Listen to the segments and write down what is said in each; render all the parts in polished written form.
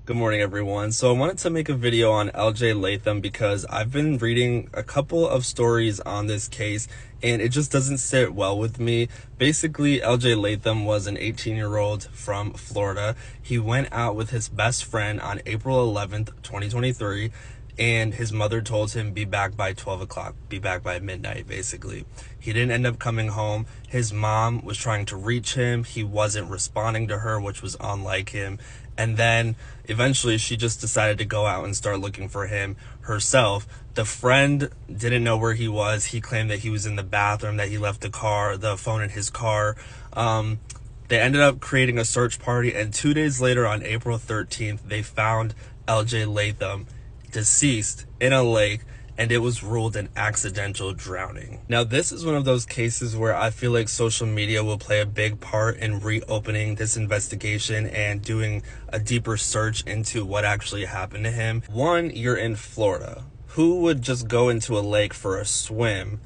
Good morning, everyone. So I wanted to make a video on LJ Latham because I've been reading a couple of stories on this case and it just doesn't sit well with me. Basically, LJ Latham was an 18-year-old from Florida. He went out with his best friend on April 11th, 2023, and his mother told him be back by 12 o'clock, be back by midnight, basically. He didn't end up coming home. His mom was trying to reach him. He wasn't responding to her, which was unlike him. And then eventually she just decided to go out and start looking for him herself. The friend didn't know where he was. He claimed that he was in the bathroom, that he left the phone in his car. They ended up creating a search party, and 2 days later on April 13th, they found LJ Latham deceased in a lake, and it was ruled an accidental drowning. Now, this is one of those cases where I feel like social media will play a big part in reopening this investigation and doing a deeper search into what actually happened to him. One, you're in Florida. Who would just go into a lake for a swim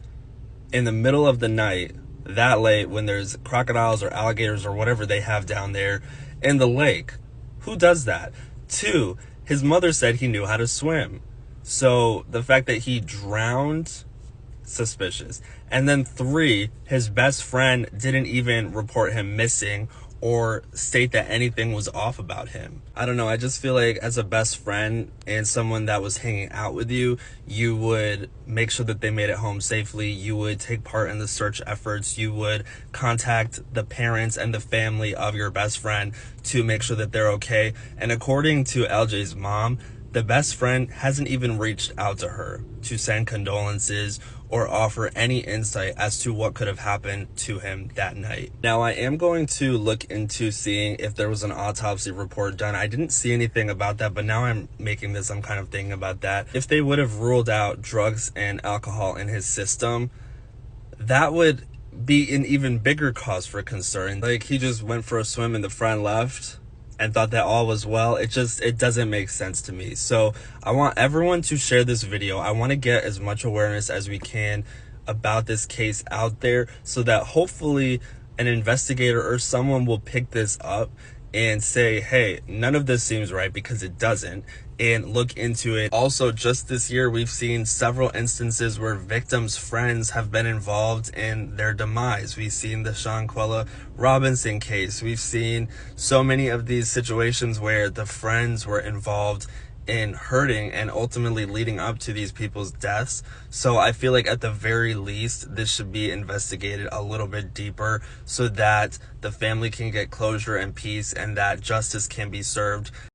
in the middle of the night that late when there's crocodiles or alligators or whatever they have down there in the lake? Who does that? Two, his mother said he knew how to swim. So the fact that he drowned, suspicious. And then three, his best friend didn't even report him missing or state that anything was off about him. I don't know, I just feel like as a best friend and someone that was hanging out with you, you would make sure that they made it home safely. You would take part in the search efforts. You would contact the parents and the family of your best friend to make sure that they're okay. And according to LJ's mom, the best friend hasn't even reached out to her to send condolences or offer any insight as to what could have happened to him that night. Now, I am going to look into seeing if there was an autopsy report done. I didn't see anything about that, but now I'm making this, I'm kind of thinking about that. If they would have ruled out drugs and alcohol in his system, that would be an even bigger cause for concern. Like, he just went for a swim and the friend left and thought that all was well. It doesn't make sense to me. So I want everyone to share this video. I want to get as much awareness as we can about this case out there so that hopefully an investigator or someone will pick this up and say, hey, none of this seems right, because it doesn't, and look into it. Also, just this year, we've seen several instances where victims' friends have been involved in their demise. We've seen the Shanquella Robinson case. We've seen so many of these situations where the friends were involved in hurting and ultimately leading up to these people's deaths. So I feel like at the very least, this should be investigated a little bit deeper so that the family can get closure and peace and that justice can be served.